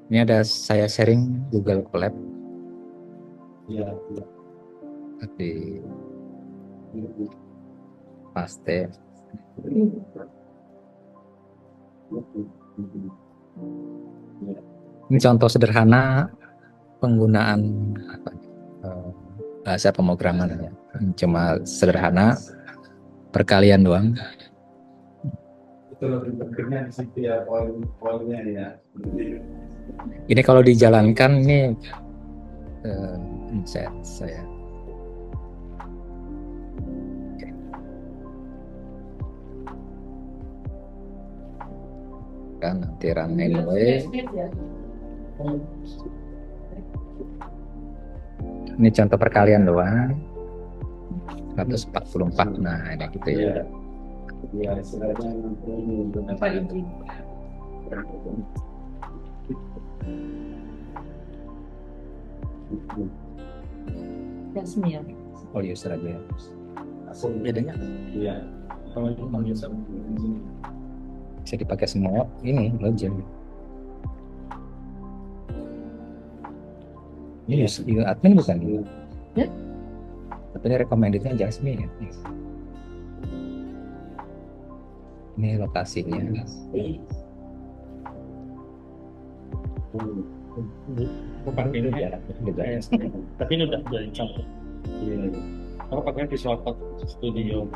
Ini ada saya sharing Google Colab Iya. di paste. Ini contoh sederhana penggunaan apa, bahasa pemrograman ya. Cuma sederhana, perkalian doang. Itu lebih pentingnya di situ ya, poin-poinnya ya. Ini kalau dijalankan ini saya kan nanti run anyway. Ini contoh perkalian doang. 144. Nah, ini gitu ya. Iya, istilahnya Apa ini? Resmi ya. Oh, user aja ya. asal Bedanya iya. Kalau itu namanya sama bisa dipakai semua ini login. Ini admin bukan? Ya? Tapi ini recommendednya Jasmine ya. Ini lokasinya. pakai ini ya. Tapi ini udah jadi contoh. Aku pakai Visual Code Studio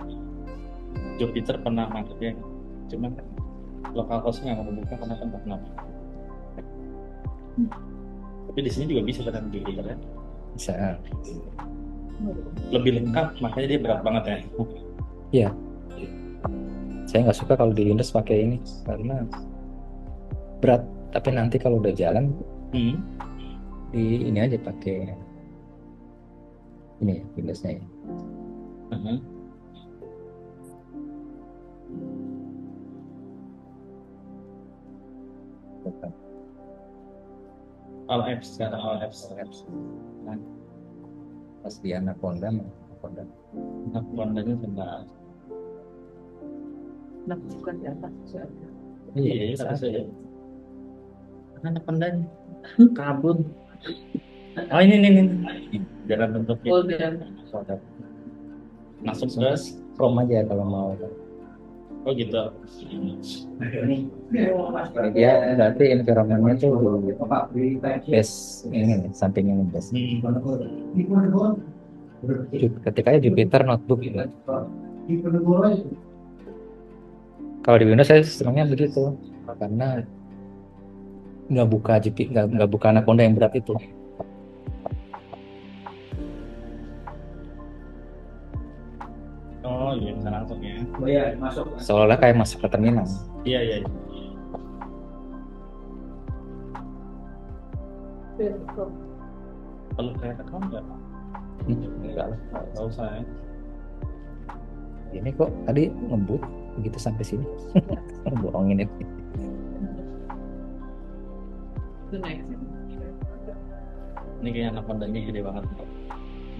Jupyter pernah makanya, cuman lokal hostnya nggak membuka karena kan nggak kenapa. Tapi di sini juga bisa dengan Jupyter ya. Bisa. Lebih lengkap, makanya dia berat banget ya. Iya. Saya nggak suka kalau di Windows pakai ini karena berat. Tapi nanti kalau udah jalan di ini aja pakai ini ya, Windowsnya ya. All apps sekarang all apps. Nah, pas di Anaconda, Nah, bondanya sudah. Nah, bukan di atas. Iya, kata saya. Anak pandanya kabur. Oh ini. Dalam bentuk Oh, dia. masuk ke Chrome aja kalau mau. oh gitu. Ini dia berarti environment-nya tuh di base ini nih, samping ini base. Ketikanya Jupyter Notebook gitu. Kalau di Windows saya senangnya begitu karena nggak buka nggak buka Anaconda yang berat itu. Oh iya bisa langsung ya. Oh iya, masuk. Seolah kayak masuk ke terminal. Iya. Kalau kayak account nggak? Enggak lah. Nggak usah ya. Ini kok tadi ngebut begitu sampai sini. Bohongin itu. Itu next. Ini kayak anak pandanya gede banget.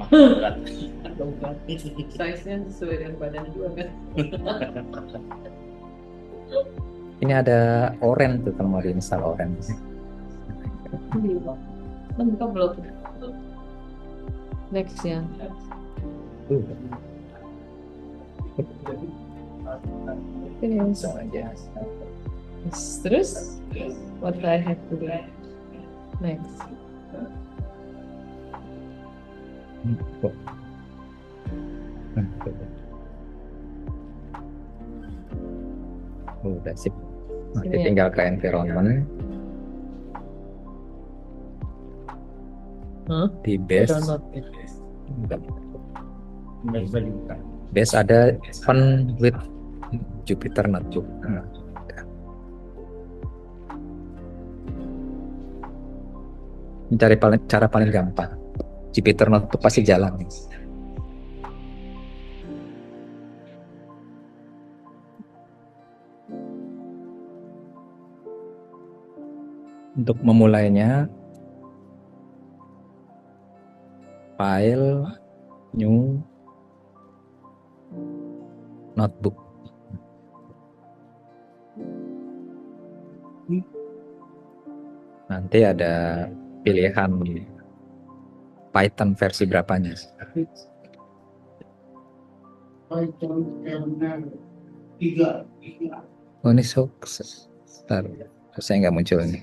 Makin berat. Size-nya sesuai dengan badannya juga kan. Ini ada Oren tuh kalau mau diinstal Oren. Buka belum? Next ya. Langsung aja. Terus, what I have to do next? Kok. Udah sip. Nanti Ini ya. tinggal ke environment. Di base. Enggak. Base ada open with Jupyter Notebook. Mencari cara paling gampang. Jupyter Notebook pasti jalan. Untuk memulainya, file, new, notebook. Nanti ada pilihan Python versi berapanya. Python kernel 3. Oh ini sukses. Bentar, saya nggak muncul ini.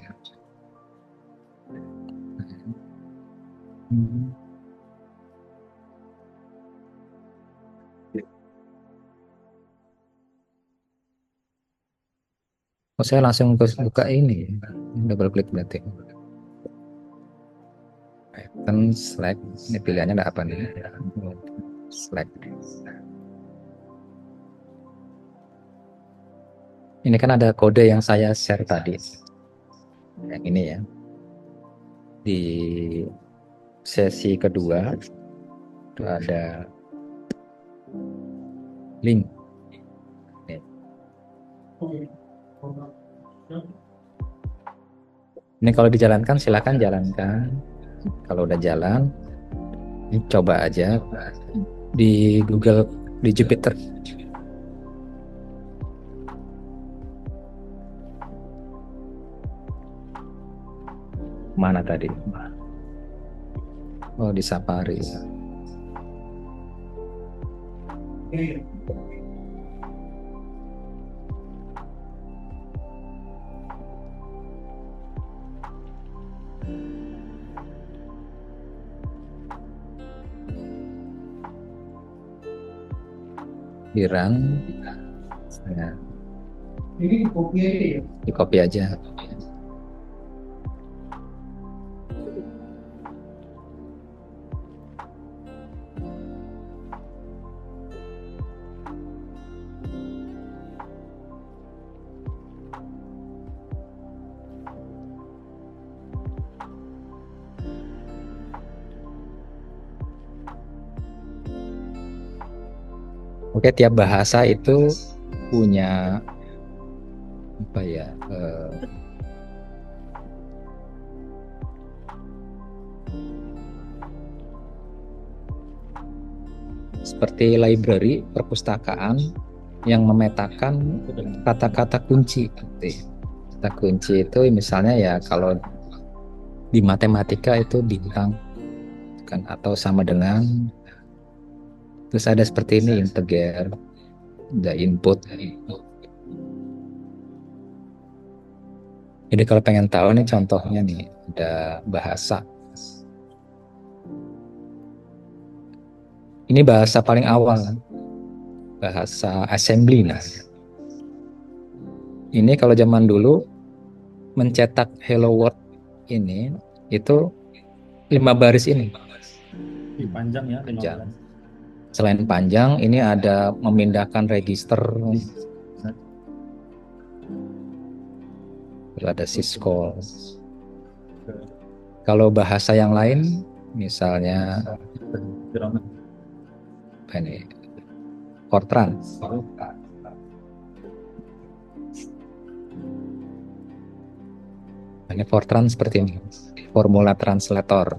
Oh saya langsung buka ini, double klik berarti. Python Slack, ini pilihannya ada apa nih? Slack. Ini kan ada kode yang saya share tadi, yang ini ya. Di sesi kedua itu ada link. Ini kalau dijalankan silakan jalankan. Kalau udah jalan, ini coba aja di Google, di Jupyter. Mana tadi? Oh di Safari. Di run, ya, Ini kopi aja ya. di copy aja. Oke, tiap bahasa itu punya apa ya? Seperti library, perpustakaan yang memetakan kata-kata kunci. Kata kunci itu misalnya ya kalau di matematika itu bintang kan, atau sama dengan. Terus ada seperti ini integer, ada input. Jadi kalau pengen tahu nih contohnya nih, ada bahasa. Ini bahasa paling awal, bahasa assembly. Nah, ini kalau zaman dulu mencetak hello world ini itu 5 baris ini. Panjang ya, 15. Panjang. Selain panjang, ini ada memindahkan register. Ada syscall. Kalau bahasa yang lain, misalnya apa ini? Fortran. Ini Fortran seperti ini. Formula translator.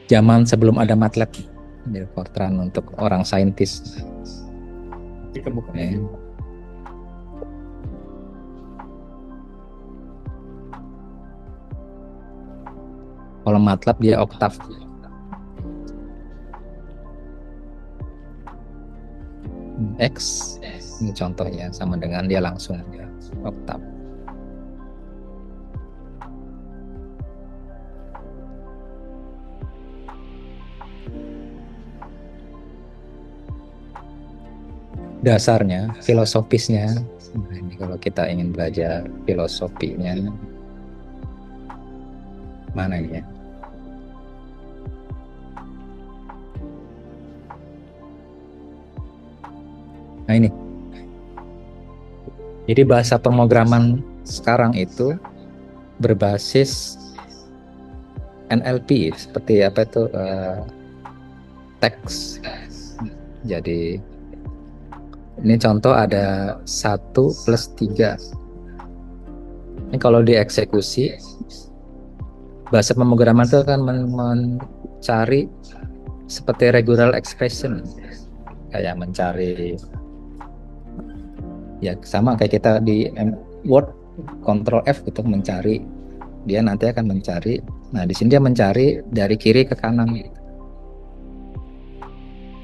Zaman sebelum ada MATLAB, jadi Fortran untuk orang saintis. Kalau MATLAB dia oktav. X ini contohnya sama dengan dia langsung oktav. Dasarnya, filosofisnya. Nah, ini kalau kita ingin belajar filosofinya, mana ini ya? Nah ini. Jadi bahasa pemrograman sekarang itu berbasis NLP, seperti apa itu teks. Jadi ini contoh ada 1 plus 3. Ini kalau dieksekusi, bahasa pemrograman itu akan mencari seperti regular expression, kayak mencari ya sama kayak kita di Word Ctrl F untuk mencari. Dia nanti akan mencari. Nah, di sini dia mencari dari kiri ke kanan. Di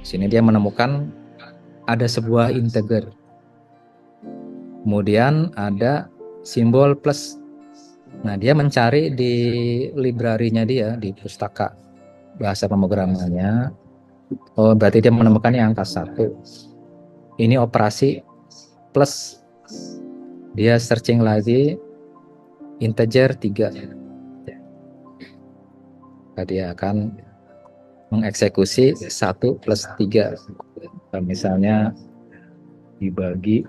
sini dia menemukan ada sebuah integer. Kemudian ada simbol plus. Nah, dia mencari di library-nya dia, di pustaka bahasa pemrogramannya. Oh, berarti dia menemukan yang angka 1. Ini operasi plus. Dia searching lagi integer 3. Dia akan mengeksekusi 1 plus 3. Misalnya dibagi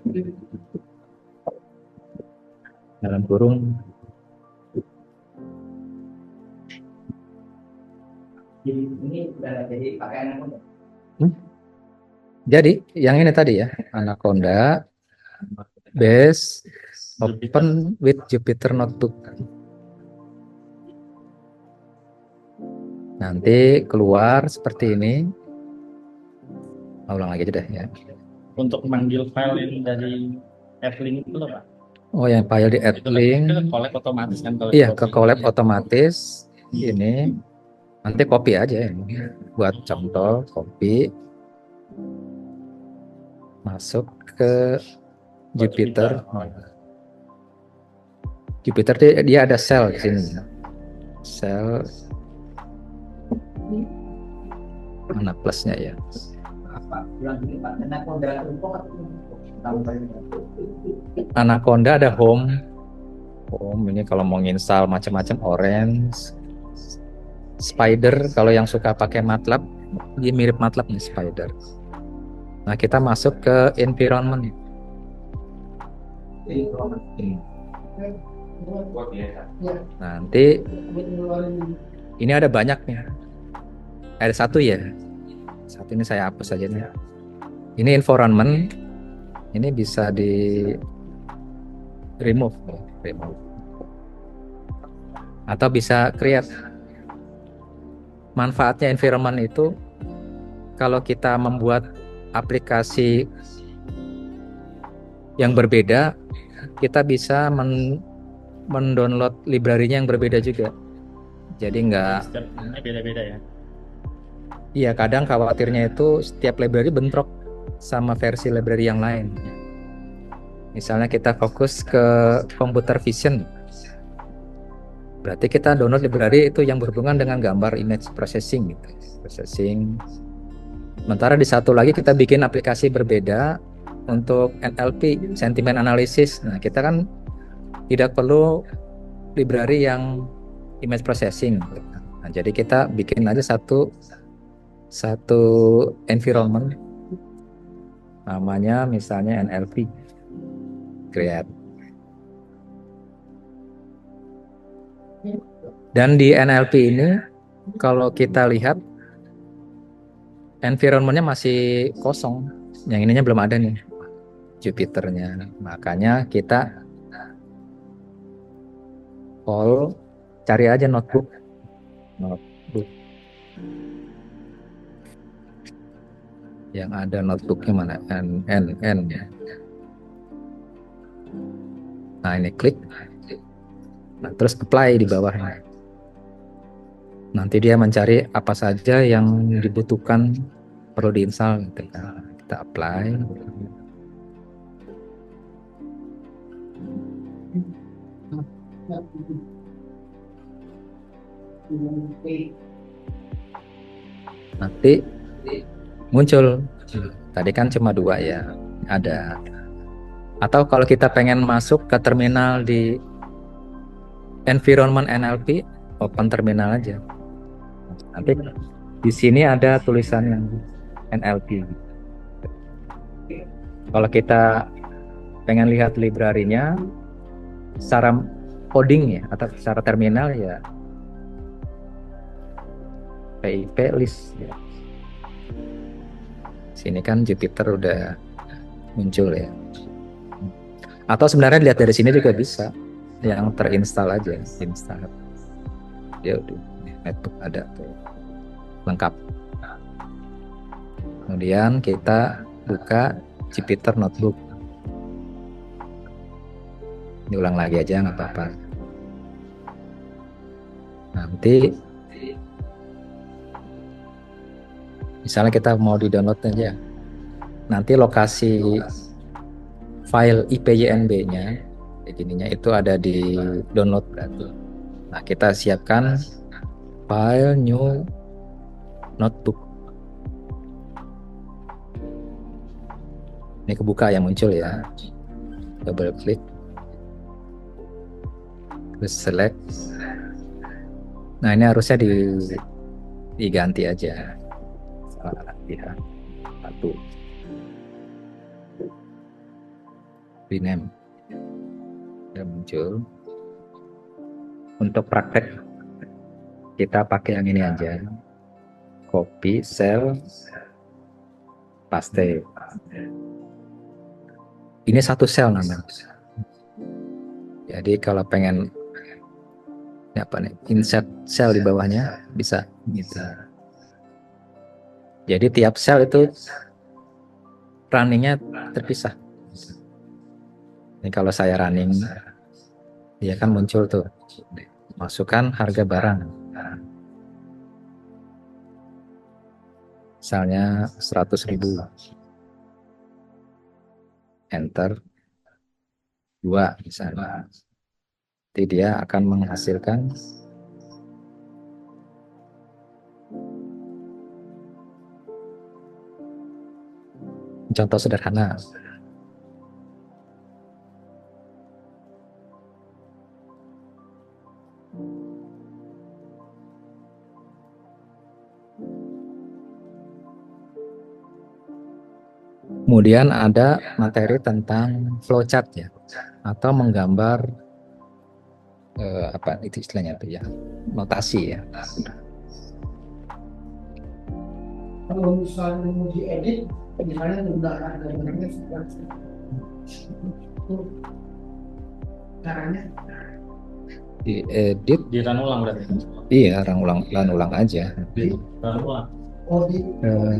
dalam kurung ini jadi pakaian. Jadi yang ini tadi ya, Anaconda base open with Jupyter Notebook. Nanti keluar seperti ini. Ulang lagi aja deh ya. Untuk manggil file ini dari AppLink itu loh, Pak. Oh, yang file di AppLink. Itu collab otomatis kan kalau iya, ke collab otomatis. Ini nanti copy aja ini. Buat contoh, copy. Masuk ke Jupyter. Jupyter dia ada sel di sini. Sel mana plusnya ya? Anaconda ada home. Home ini kalau mau install macam-macam, orange. Spider kalau yang suka pakai MATLAB, dia mirip MATLAB nih, Spider. Nah, kita masuk ke environment. Nanti ini ada banyak nih. Ada 1 ya. Saat ini saya hapus saja nih. Ini environment. Ini bisa di remove. Atau bisa create. Manfaatnya environment itu kalau kita membuat aplikasi yang berbeda, kita bisa mendownload library-nya yang berbeda juga. Jadi enggak beda-beda ya. Iya, kadang khawatirnya itu setiap library bentrok sama versi library yang lain. Misalnya kita fokus ke computer vision, berarti kita download library itu yang berhubungan dengan gambar image processing gitu. Processing. Sementara di satu lagi kita bikin aplikasi berbeda untuk NLP, sentiment analysis. Nah, kita kan tidak perlu library yang image processing. Nah, jadi kita bikin aja satu environment, namanya misalnya NLP create. Dan di NLP ini kalau kita lihat environment-nya masih kosong, yang ininya belum ada nih Jupyter-nya. Makanya kita cari aja notebook. Yang ada notebooknya mana? N ya. Nah, ini klik. Nah, terus apply di bawahnya. Nanti dia mencari apa saja yang dibutuhkan perlu diinstal. Kita apply. Nanti muncul. Tadi kan cuma 2 ya, ada. Atau kalau kita pengen masuk ke terminal di environment NLP, open terminal aja. Nanti di sini ada tulisan yang NLP. Kalau kita pengen lihat library-nya secara coding ya, atau secara terminal ya PIP list ya. Sini kan Jupyter udah muncul ya. Atau sebenarnya dilihat dari sini juga bisa, yang terinstall aja, install. Ya udah, netbook ada tuh, lengkap. Kemudian kita buka Jupyter Notebook. diulang lagi aja nggak apa-apa. Nanti misalnya kita mau di download aja, nanti lokasi file IPYNB-nya begininya itu ada di download berarti. Nah, kita siapkan file new notebook. Ini kebuka yang muncul ya. Double klik. Terus select. Nah, ini harusnya diganti aja. Salah lihat. Satu. Rename. Sudah muncul. Untuk praktek kita pakai yang ini aja. Copy, cell, paste. Ini satu sel namanya. Jadi kalau pengen insert sel di bawahnya bisa gitu. Jadi tiap sel itu runningnya terpisah. Ini kalau saya running, dia kan muncul tuh. Masukkan harga barang. Misalnya 100.000. Enter 2 misalnya. Nanti dia akan menghasilkan contoh sederhana. Kemudian ada materi tentang flowchart ya, atau menggambar apa itu istilahnya tuh ya, notasi ya. Kalau misalnya mau diedit, misalnya udah ada gambarnya seperti itu, caranya Diedit, Di run ulang berarti. iya, run ulang aja. Run ulang. di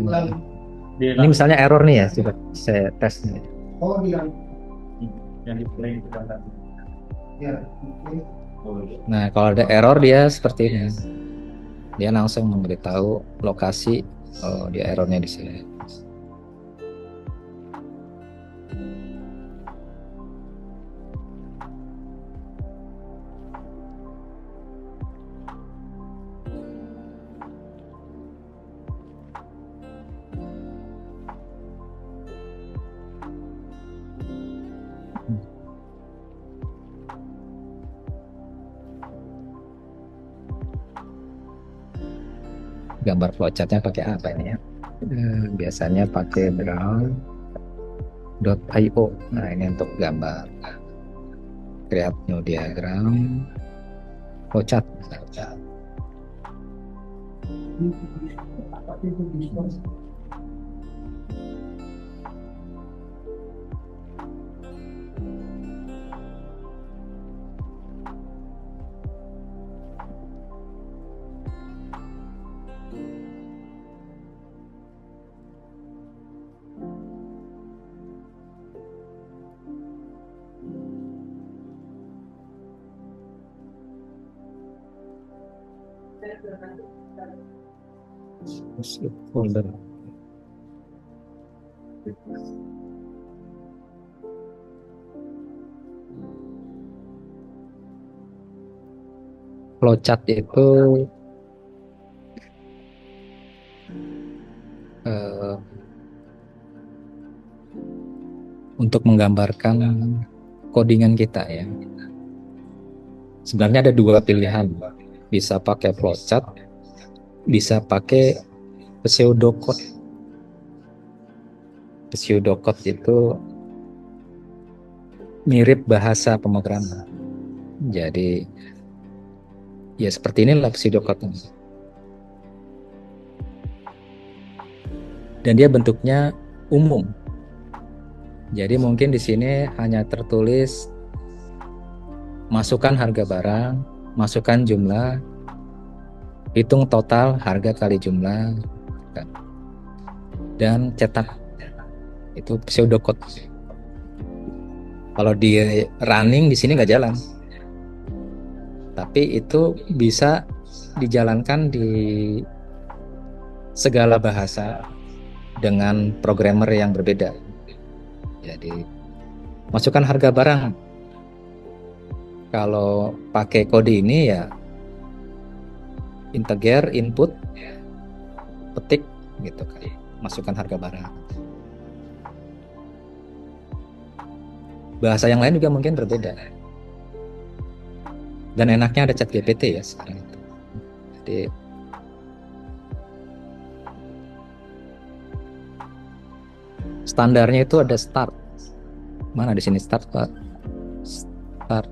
ulang, Di Ini misalnya error nih ya, coba saya tes nih. bilang yang di play itu kan. ya, ini Nah, kalau ada error dia seperti ini. Dia langsung memberitahu lokasi, oh dia errornya di sini. Gambar flowchartnya pakai apa ini ya? Biasanya pakai draw.io. Nah, ini untuk gambar. Create new diagram. Flowchart. apa itu bisa Folder. Flowchart itu untuk menggambarkan codingan kita ya. Sebenarnya ada dua pilihan, bisa pakai flowchart, bisa pakai pseudocode. Pseudocode itu mirip bahasa pemrograman. Jadi ya seperti inilah pseudocode. Dan dia bentuknya umum. Jadi mungkin di sini hanya tertulis masukkan harga barang, masukkan jumlah, hitung total harga kali jumlah, dan cetak. Itu pseudocode. Kalau di running di sini nggak jalan, tapi itu bisa dijalankan di segala bahasa dengan programmer yang berbeda. Jadi masukkan harga barang. Kalau pakai kode ini ya integer input petik gitu kan, masukkan harga barang. Bahasa yang lain juga mungkin berbeda. Dan enaknya ada chat GPT ya sekarang itu. Jadi standarnya itu ada start. Mana di sini start, Pak? Start.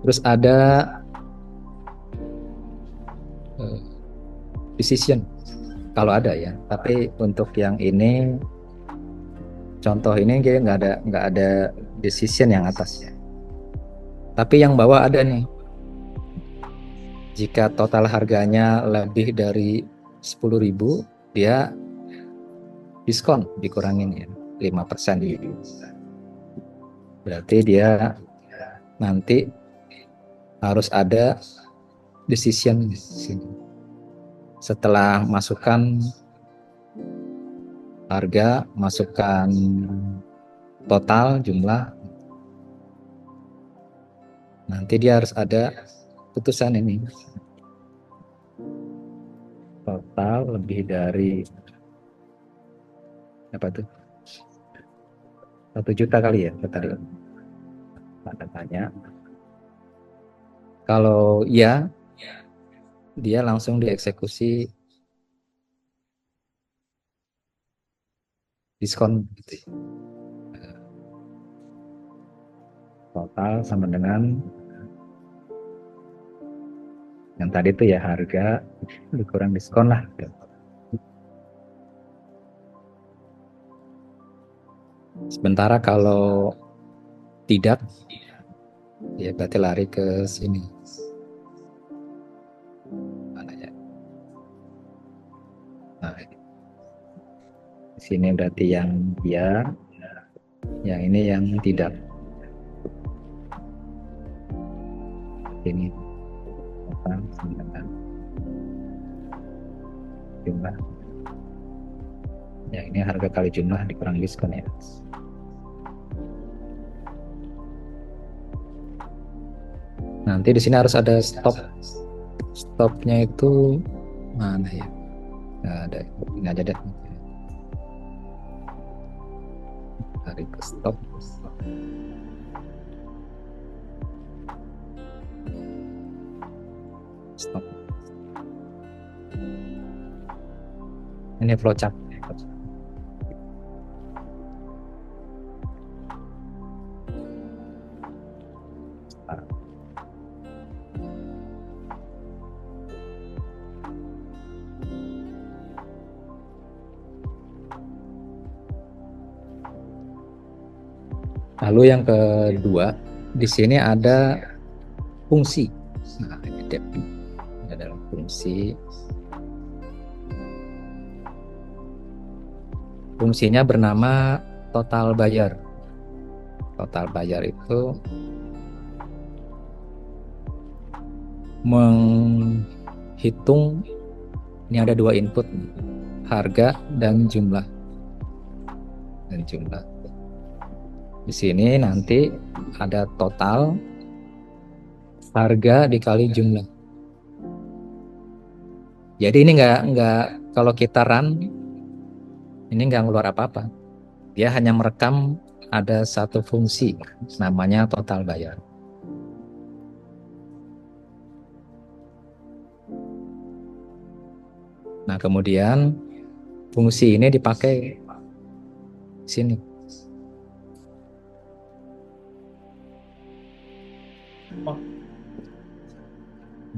Terus ada decision kalau ada ya. Tapi untuk yang ini contoh ini dia nggak ada decision yang atas ya. Tapi yang bawah ada nih. Jika total harganya lebih dari 10.000, dia diskon dikurangin ya 5%. Berarti dia nanti harus ada decision di sini. Setelah masukkan harga, masukkan total jumlah, nanti dia harus ada putusan ini. Total lebih dari apa tuh? 1 juta kali ya tadi. Tanda tanya. Kalau ya, dia langsung dieksekusi diskon gitu. Total sama dengan yang tadi tuh ya, harga dikurang diskon lah. Sementara kalau tidak, ya berarti lari ke sini. Mana ya? Nah, di sini berarti yang ya, yang ini yang tidak. Ini total dengan jumlah. Ya ini harga kali jumlah dikurang diskon ya. Nanti di sini harus ada stop. Stopnya itu mana ya? Nggak ada. Ini aja deh. Tarik ke stop. Stop. Ini flowchart. Lalu yang kedua, di sini ada fungsi. Nah, ini ada fungsi. Fungsinya bernama total buyer. Total buyer itu menghitung, ini ada 2 input, harga dan jumlah. Di sini nanti ada total harga dikali jumlah. Jadi ini nggak kalau kita run ini nggak ngeluar apa-apa. Dia hanya merekam ada satu fungsi namanya total buyer. Nah kemudian fungsi ini dipakai sini.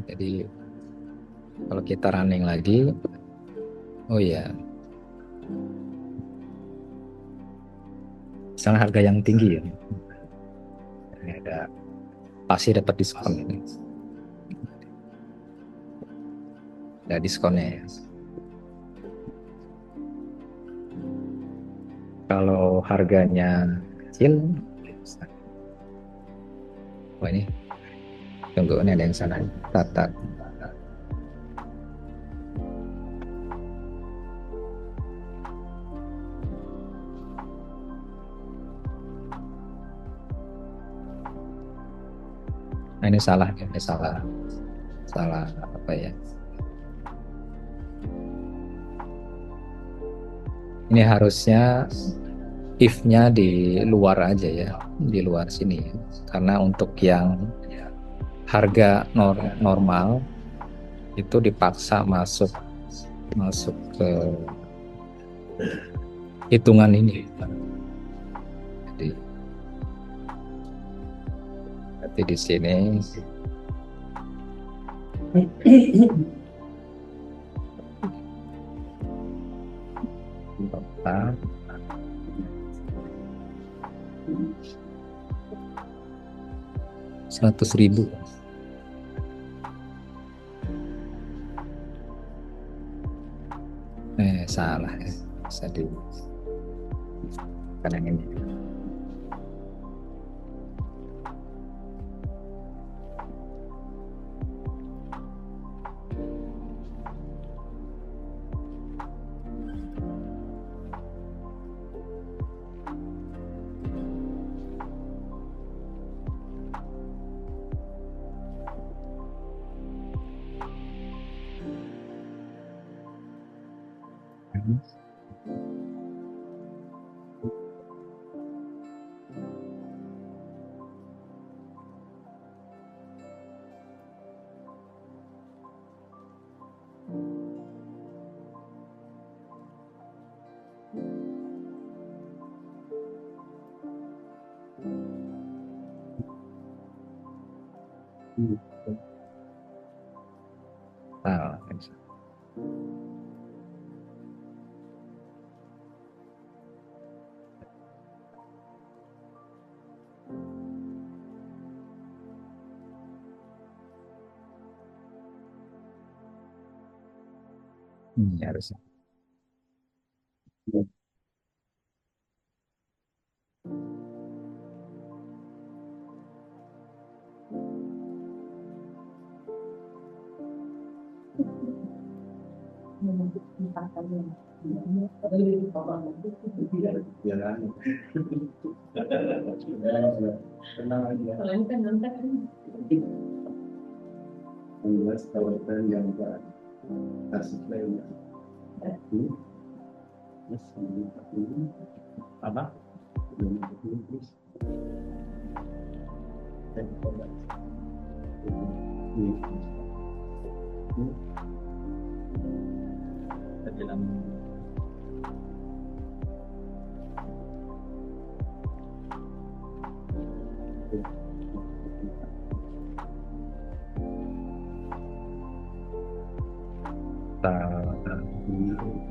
Jadi kalau kita running lagi, oh ya, misalnya harga yang tinggi ya, ini ada pasti dapat diskon ini, ada diskonnya ya. Kalau harganya kecil, oh ini tunggu, ini ada yang salah. Tata. Nah, ini salah, salah apa ya? Ini harusnya if-nya di luar aja ya, di luar sini. Karena untuk yang harga normal itu dipaksa masuk ke hitungan ini. Jadi di sini total 100.000. Salah ya, bisa di kadang ini. Salah. Harusnya. Tenang aja. Kalau ini kan nanti kan Jelas tawaran yang enggak kasih lain. Apa?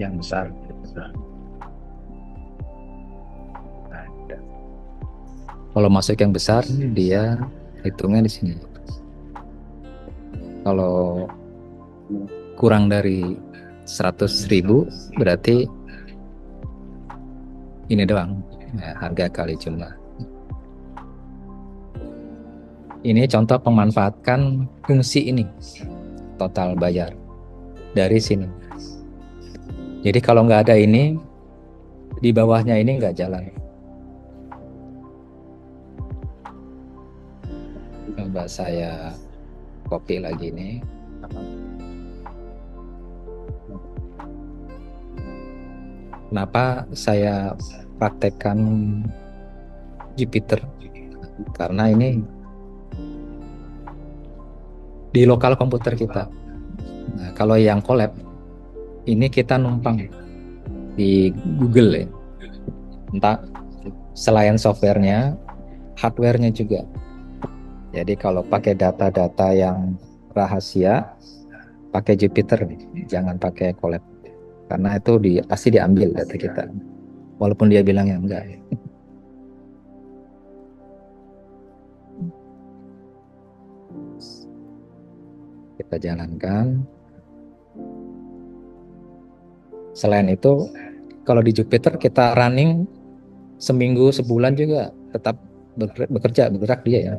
Yang besar. Kalau masuk yang besar, dia hitungnya di sini. Kalau kurang dari 100.000 berarti ini doang ya, harga kali jumlah. Ini contoh pemanfaatkan fungsi ini, total bayar dari sini. Jadi kalau nggak ada ini, di bawahnya ini nggak jalan. Coba saya copy lagi nih. Kenapa saya praktekkan Jupyter? Karena ini di lokal komputer kita. Nah, kalau yang collab, ini kita numpang di Google ya. Entah selain softwarenya, hardwarenya juga. Jadi kalau pakai data-data yang rahasia, pakai Jupyter, jangan pakai collab. Karena itu pasti diambil data kita. Walaupun dia bilang yang enggak. Kita jalankan. Selain itu, kalau di Jupyter kita running seminggu sebulan juga tetap bergerak dia ya,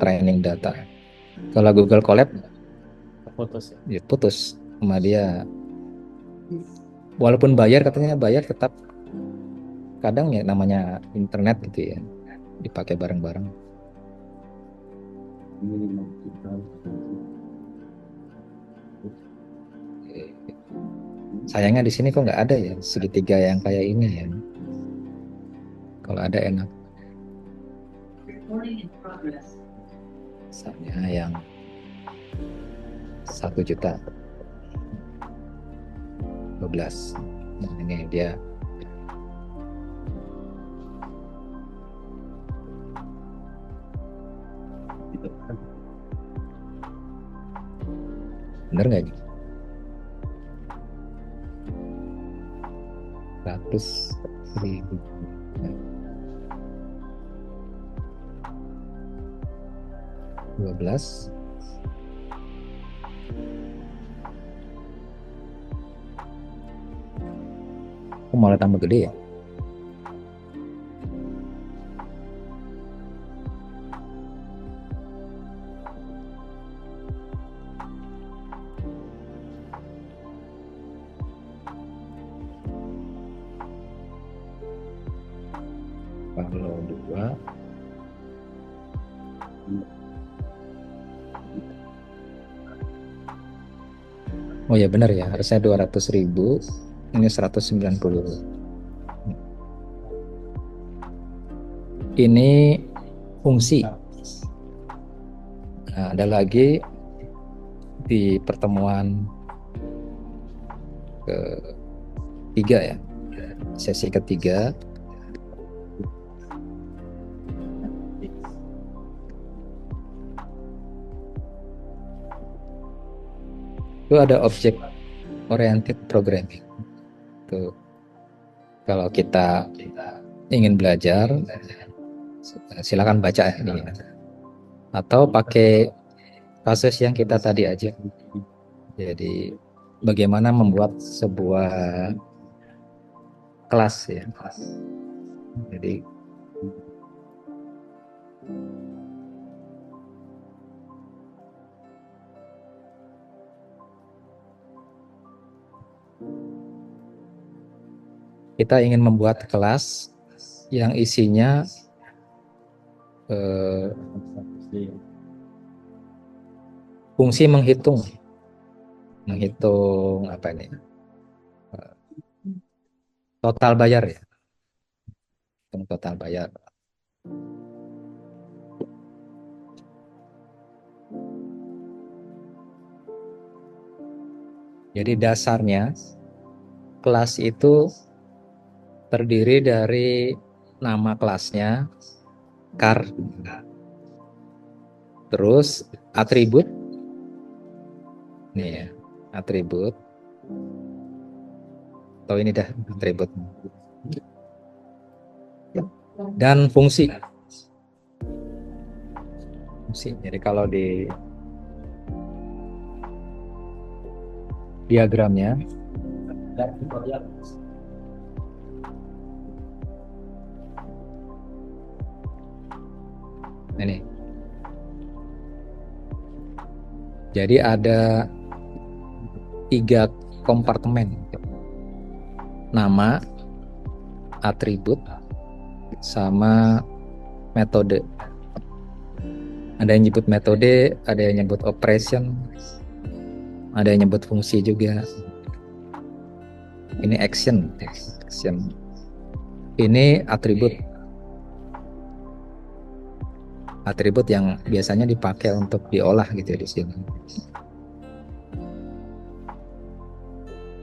training data. Kalau Google Colab Fotos ya. ya putus sama dia, walaupun bayar, katanya bayar, tetap kadang ya namanya internet gitu ya, dipakai bareng-bareng. Sayangnya di sini kok nggak ada ya segitiga yang kayak ini ya. Kalau ada enak. Recording in progress. Misalnya yang 1 juta 12. Nah, ini dia. Bener nggak ini? 100.000. 12. Kok malah tambah gede ya? Kalau 2, oh ya benar ya, harusnya 200.000, ini 190. Ini fungsi. Nah, ada lagi di pertemuan ketiga ya, sesi ketiga. Itu ada object oriented programming. Tuh. Kalau kita ingin belajar, silakan baca ini. Atau pakai kasus yang kita tadi aja. Jadi bagaimana membuat sebuah kelas ya. Jadi kita ingin membuat kelas yang isinya fungsi menghitung apa ini, total bayar ya, total bayar. Jadi dasarnya kelas itu terdiri dari nama kelasnya, char, terus atribut, nih ya, atribut, atau ini dah atribut, dan fungsi. Jadi kalau di diagramnya ini, jadi ada 3 kompartemen: nama, atribut, sama metode. Ada yang nyebut metode, ada yang nyebut operation, ada yang nyebut fungsi juga. Ini action. Ini atribut yang biasanya dipakai untuk diolah gitu ya di sini.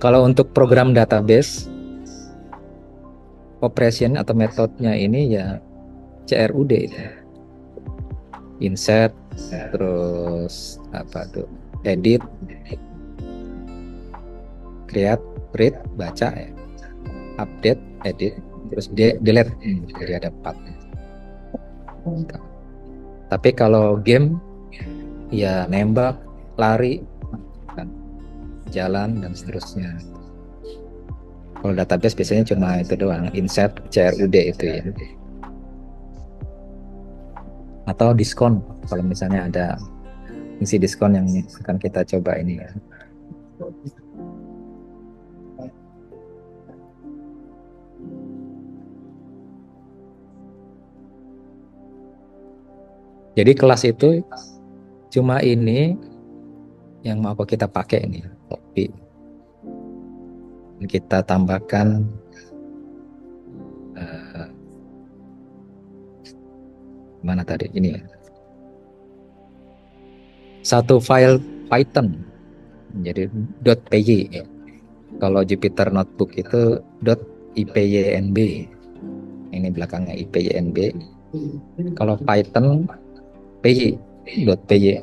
Kalau untuk program database, operation atau metodenya ini ya CRUD itu. Insert, terus apa tuh, edit, create, read, baca ya, update, edit, terus delete. Jadi ada 4. Tapi kalau game ya nembak, lari, jalan, dan seterusnya. Kalau database biasanya cuma itu doang, insert CRUD itu ya. Atau diskon, kalau misalnya ada fungsi diskon yang akan kita coba ini ya. Jadi kelas itu cuma ini yang mau kita pakai ini, copy. Kita tambahkan mana tadi ini ya. Satu file Python jadi .py ya. Kalau Jupyter Notebook itu .ipynb. Ini belakangnya ipynb. Kalau Python py .py.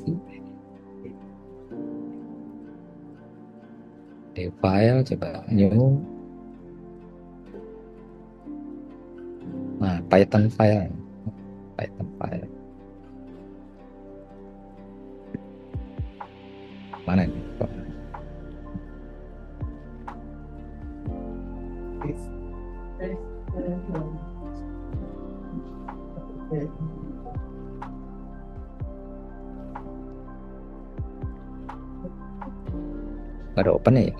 Di file coba new. Nah, Python file. Mana ini? Ada open ya?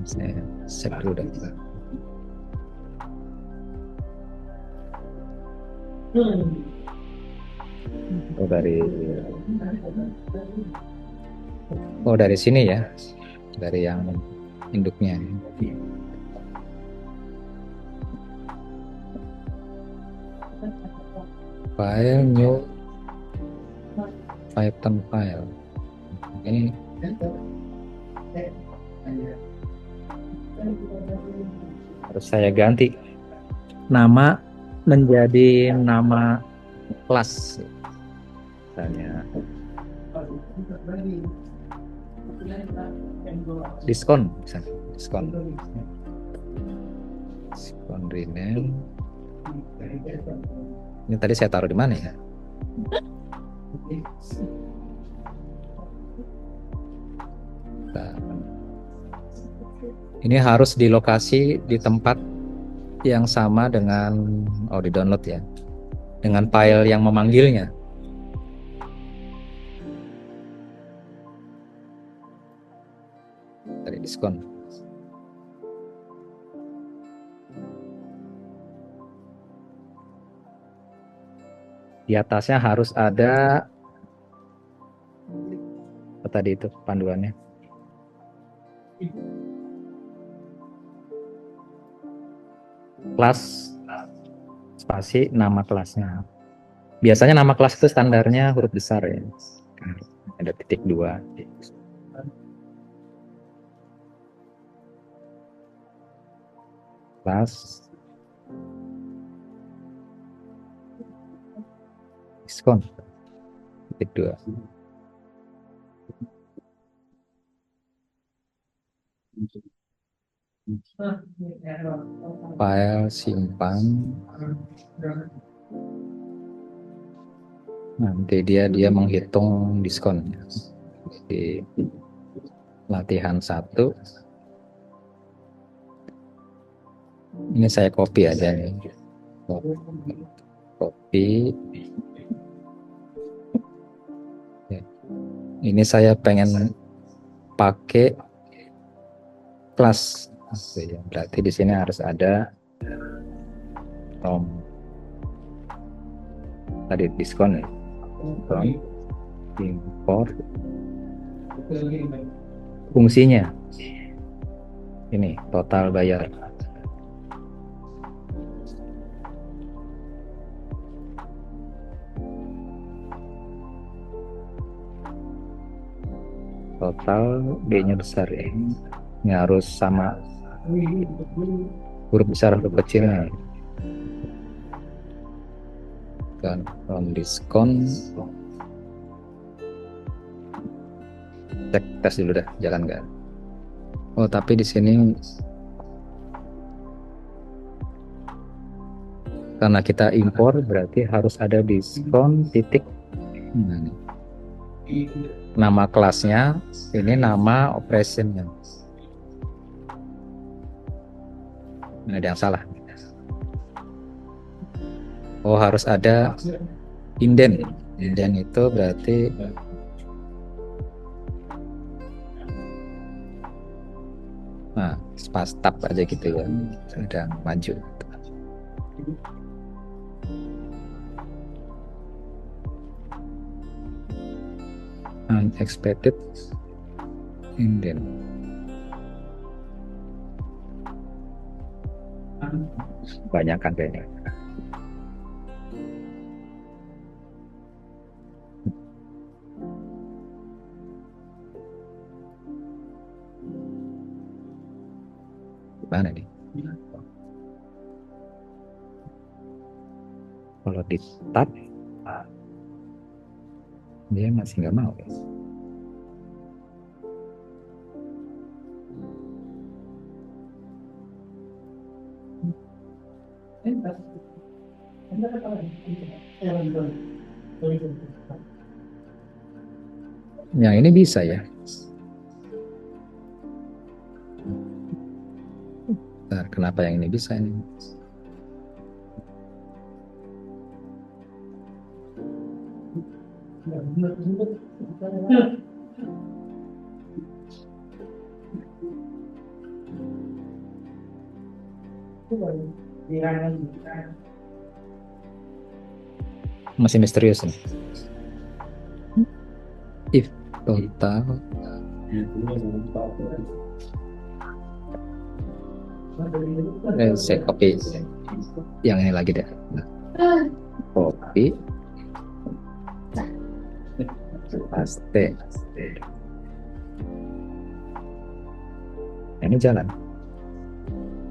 Saya save dulu dah. Dari sini ya, dari yang induknya. File new Python file. Ini harus saya ganti nama menjadi nama kelas, misalnya diskon, misalnya diskon rename. Ini tadi saya taruh di mana ya? Ini harus di lokasi di tempat yang sama dengan di download ya, dengan file yang memanggilnya. Tadi diskon. Di atasnya harus ada apa tadi itu panduannya. Kelas spasi nama kelasnya. Biasanya nama kelas itu standarnya huruf besar ya. Ada titik 2. Kelas diskon titik 2. File simpan, nanti dia menghitung diskon di latihan 1. Ini saya copy aja nih, copy. Ini saya pengen pakai kelas. Berarti di sini harus ada from tadi diskon ya, from import fungsinya ini total bayar. Total B-nya besar ya, ini harus sama huruf besar huruf kecilnya. Dan from diskon, cek tes dulu dah, jalan nggak? Oh tapi di sini karena kita impor berarti harus ada diskon titik. Nah, nih. nama kelasnya, ini nama operationnya. Ini ada yang salah. Oh, harus ada indent. Indent itu berarti pas tab aja gitu ya, sudah maju. Unexpected indent. Banyak kan kayaknya. Gimana nih? Kalau di tab dia masih nggak mau ya. Yang ini bisa ya. Bentar, kenapa yang ini bisa ini? Masih misterius nih. If total saya copy yang ini lagi deh. Copy paste. Ini jalan.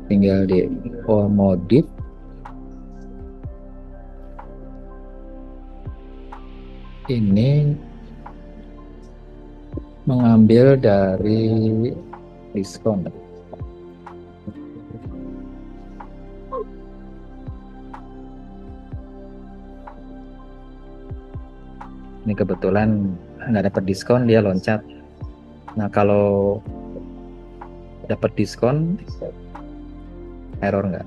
Tinggal di modif. Ini mengambil dari diskon. Ini kebetulan nggak dapat diskon, dia loncat. Nah, kalau dapat diskon, error nggak?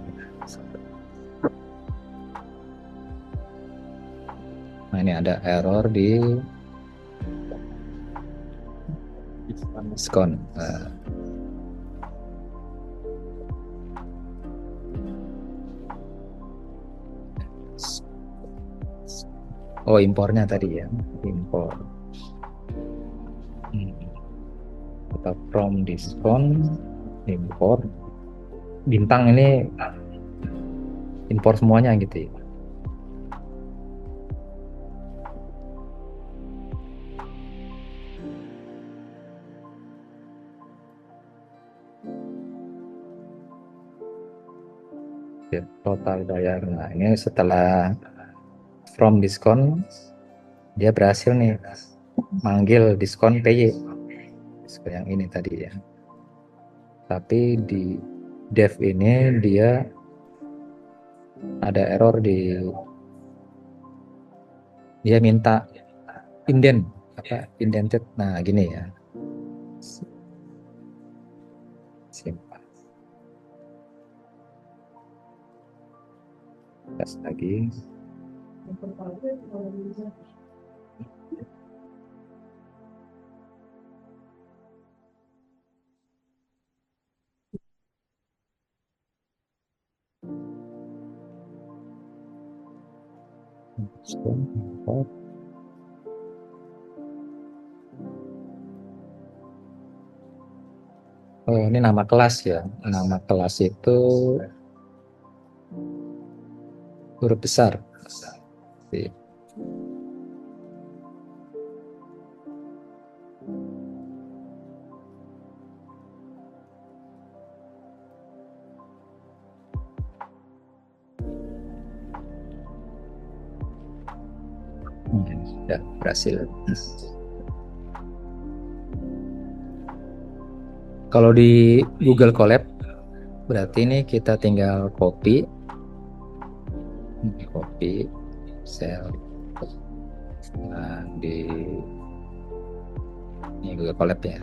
Nah, ini ada error di diskon. Oh, impornya tadi ya, impor. Atau from diskon, impor. Bintang ini impor semuanya gitu ya. Total bayar. Nah, ini setelah from diskon dia berhasil nih manggil diskon PY, diskon yang ini tadi ya. Tapi di dev ini dia ada error dia minta indent indented. Nah, gini ya. Simpan. Tes lagi. Oh, ini nama kelas ya. Nama kelas itu huruf besar. Ya, berhasil. Kalau di Google Colab berarti ini kita tinggal copy sel. Nah, di Ini Google Colab ya.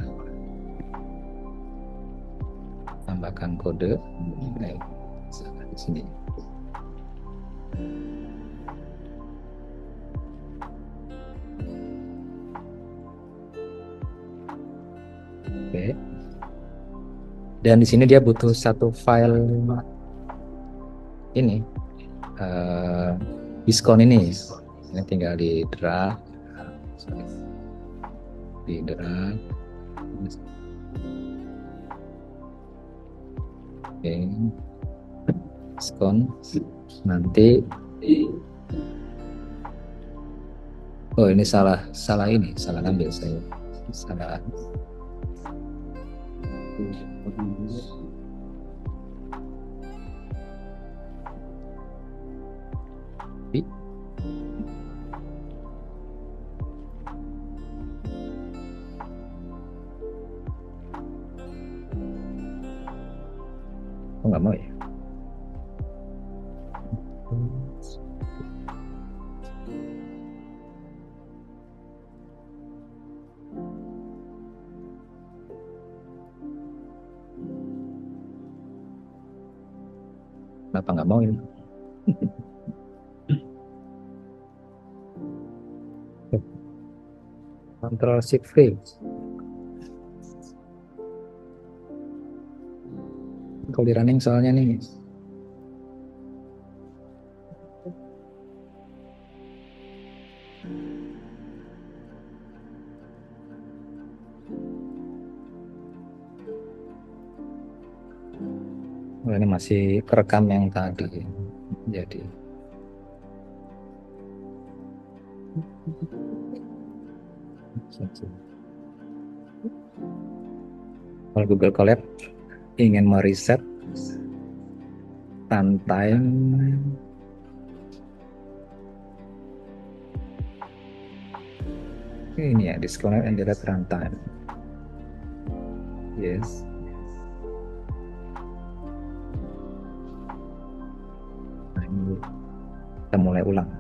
Tambahkan kode. Baik. Di sini. Oke. Dan di sini dia butuh satu file ini diskon ini. Ini tinggal di drag. Oke. Diskon nanti. Oh, ini salah ngambil saya. Salah. Oh, nggak mau ya? Kenapa nggak mau ini? Control Shift V. Kalau di running soalnya nih. Oh, ini masih kerekam yang tadi. Jadi kalau Google Colab ingin mereset runtime ini ya, disconnect and delete runtime. Yes. Nah, ini kita mulai ulang.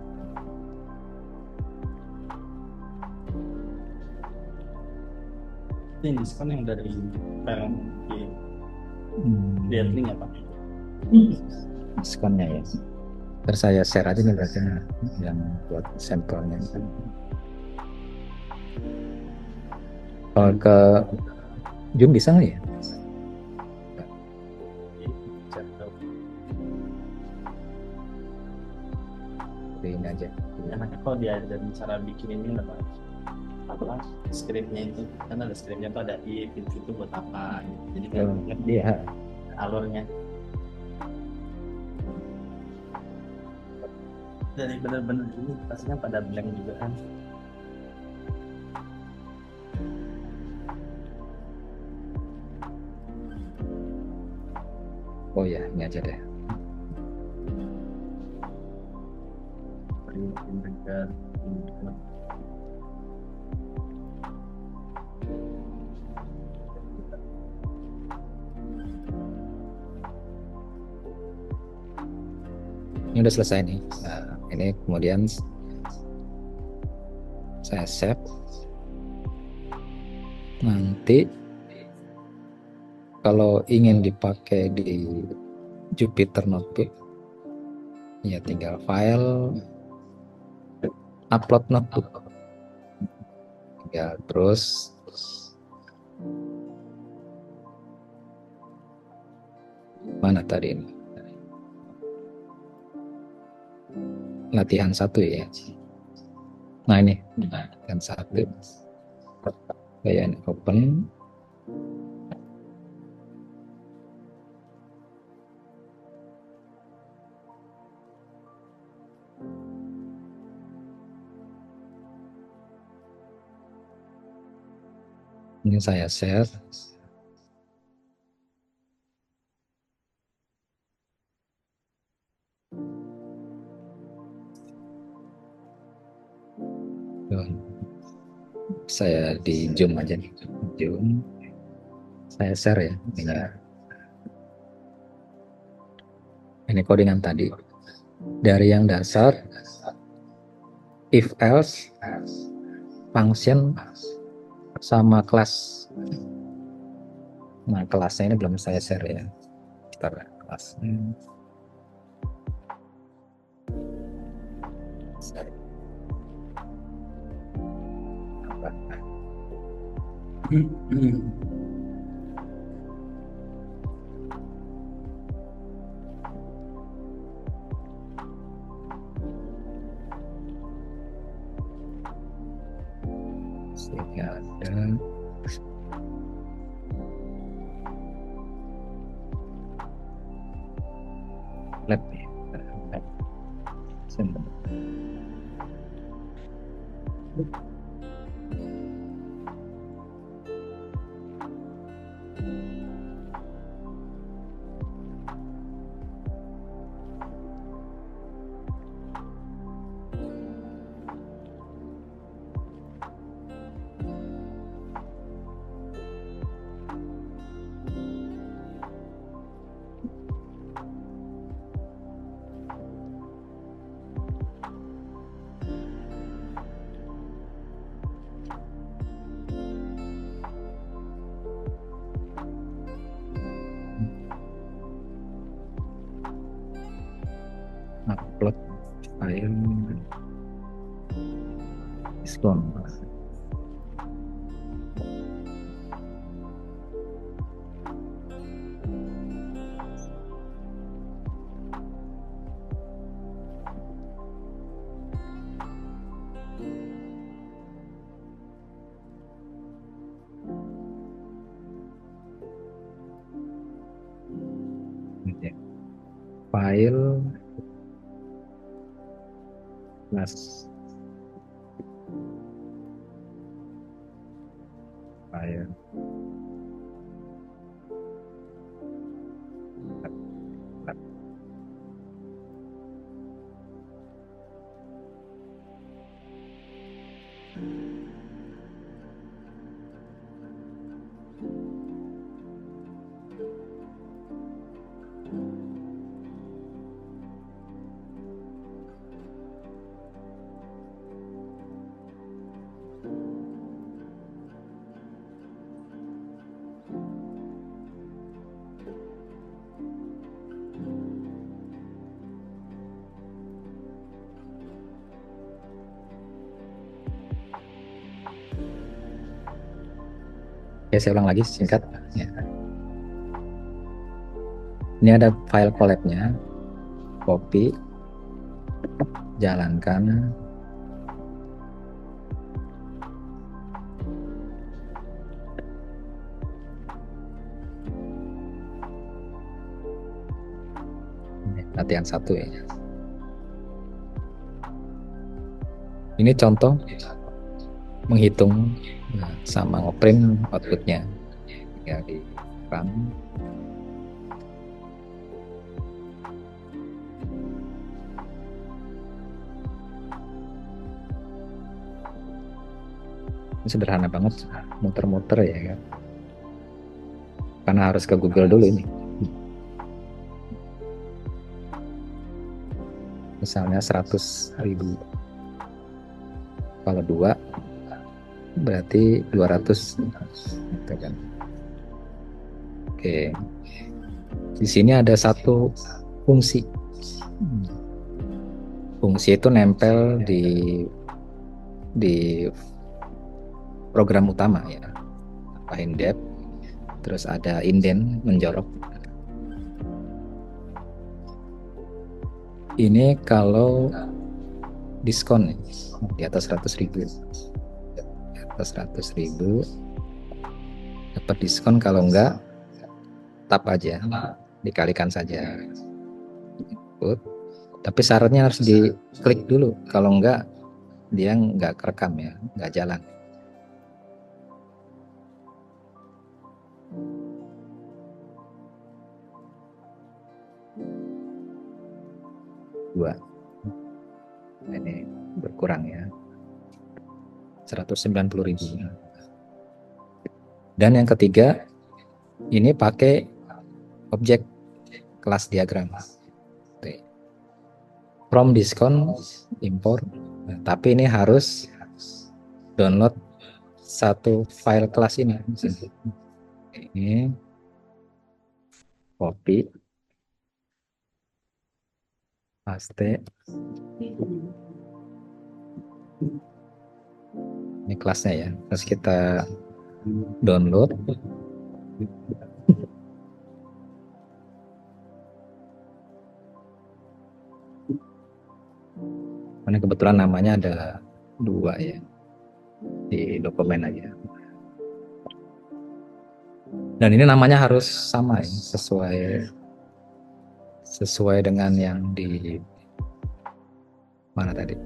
Ini diskon yang dari file di link ya Pak? Diskonnya ya. Terus saya share aja nih berarti yang buat sampelnya. Kalau ke Zoom bisa nggak ya? Ini aja. Enaknya kalau diajarin cara bikin ini lah Pak. Apa skripnya itu kan ada skripnya tuh ada if itu buat apa gitu. Jadi kan Iya. alurnya dari bener-bener ini pastinya pada blank juga kan. Oh ya, ini aja deh. Ini udah selesai nih. Nah, ini kemudian saya save. Nanti kalau ingin dipakai di Jupyter Notebook, ya tinggal file, upload notebook. Tinggal terus mana tadi ini? Latihan 1 ya. Nah ini latihan 1. Saya open. Ini saya share. Saya di Zoom aja nih. Zoom. Saya share ya. Ini codingan tadi. Dari yang dasar, if else, function, sama kelas. Nah, kelasnya ini belum saya share ya. Ntar kelas. Sini ada lab ya. Lab. Sini. Upload file diskon. File plus file Oke, saya ulang lagi singkat. Ya. Ini ada file collab-nya, copy, jalankan, latihan 1 ya. Ini contoh menghitung sama ngeprint outputnya ya di run. Ini sederhana banget, muter-muter ya kan, karena harus ke Google dulu ini. Misalnya 100.000, kalau 2 berarti 200 gitu kan. Oke, di sini ada satu fungsi. Fungsi itu nempel di program utama ya, indep, terus ada indent menjorok. Ini kalau diskon di atas 100.000, di atas 100.000 dapat diskon, kalau enggak tap aja, dikalikan saja. Tapi syaratnya harus diklik dulu, kalau enggak dia enggak kerekam ya, enggak jalan. Dua. Ini berkurang ya, 190.000. Dan yang ketiga, ini pakai objek kelas diagram. From diskon import, tapi ini harus download satu file kelas ini. Ini copy, paste. Ini kelasnya ya. Terus kita download. Karena kebetulan namanya ada 2 ya di dokumen aja. Dan ini namanya harus sama ya, sesuai dengan yang di mana tadi.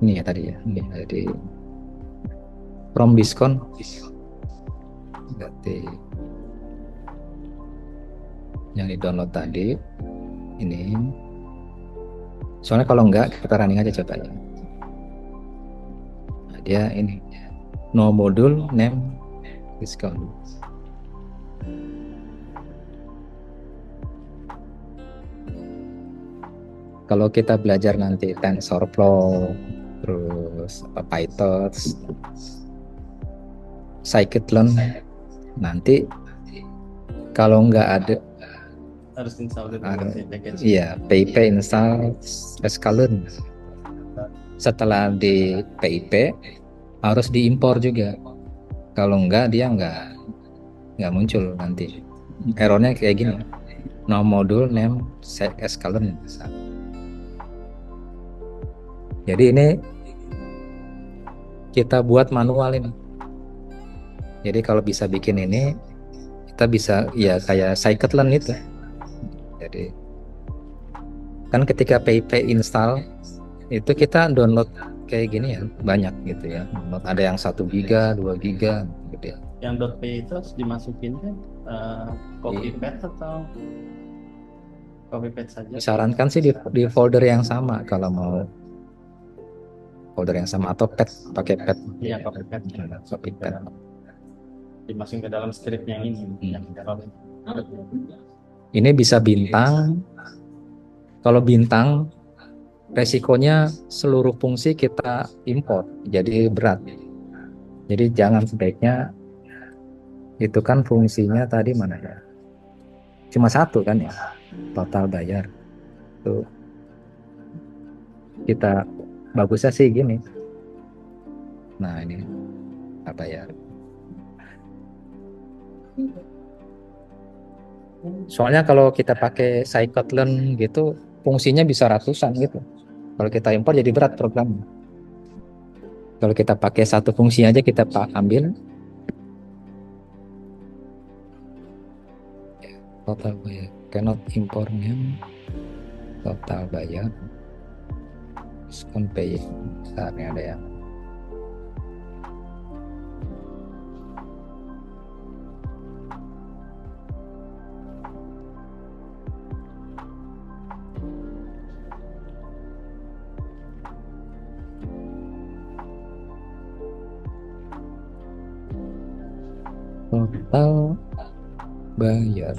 Ini ya tadi ya. Ini jadi from diskon berarti yang di download tadi ini. Soalnya kalau enggak kita running aja coba ya. Nah, dia ini no module name discount. Kalau kita belajar nanti TensorFlow, terus PyTorch, scikit-learn, nanti kalau nggak ada Harus install dulu package. iya PIP install sklearn. Setelah di PIP harus diimpor juga. Kalau nggak dia nggak muncul nanti. Errornya kayak gini. No module name sklearn. Jadi ini kita buat manual ini. Jadi kalau bisa bikin ini, kita bisa ya kayak scikit-learn itu. Jadi kan ketika PIP install itu kita download kayak gini ya banyak gitu ya. Download ada yang 1 giga, 2 giga gitu ya. Yang .py itu harus dimasukin kan copy paste atau copy paste saja? Disarankan sih di folder yang sama kalau mau folder yang sama atau pet pakai pet. Iya, copy paste. Copy pet. Dimasukin ke dalam script yang ini. Yang Ini bisa bintang. Kalau bintang resikonya seluruh fungsi kita import, jadi berat. Jadi jangan, sebaiknya itu kan fungsinya tadi mana ya? Cuma 1 kan ya, total bayar. Tuh. Kita bagusnya sih gini. Nah ini apa ya? Soalnya kalau kita pakai scikit-learn gitu, fungsinya bisa ratusan gitu. Kalau kita import jadi berat program. Kalau kita pakai 1 fungsi aja kita ambil. Total bayar. Cannot import name. Total bayar. Discount pay. Saatnya ada yang total bayar.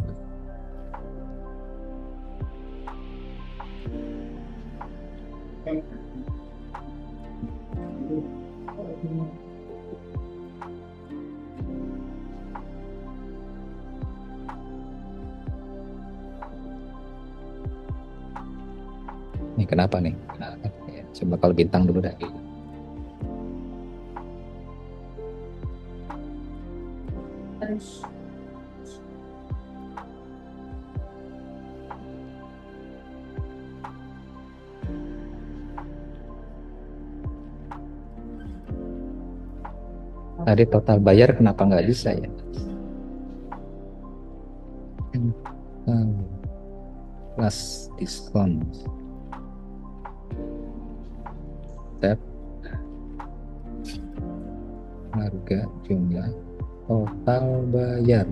Ini kenapa nih? Ya, coba kalau bintang dulu dah. Tadi total bayar kenapa nggak bisa ya? Plus diskon. Tab harga jumlah total bayar.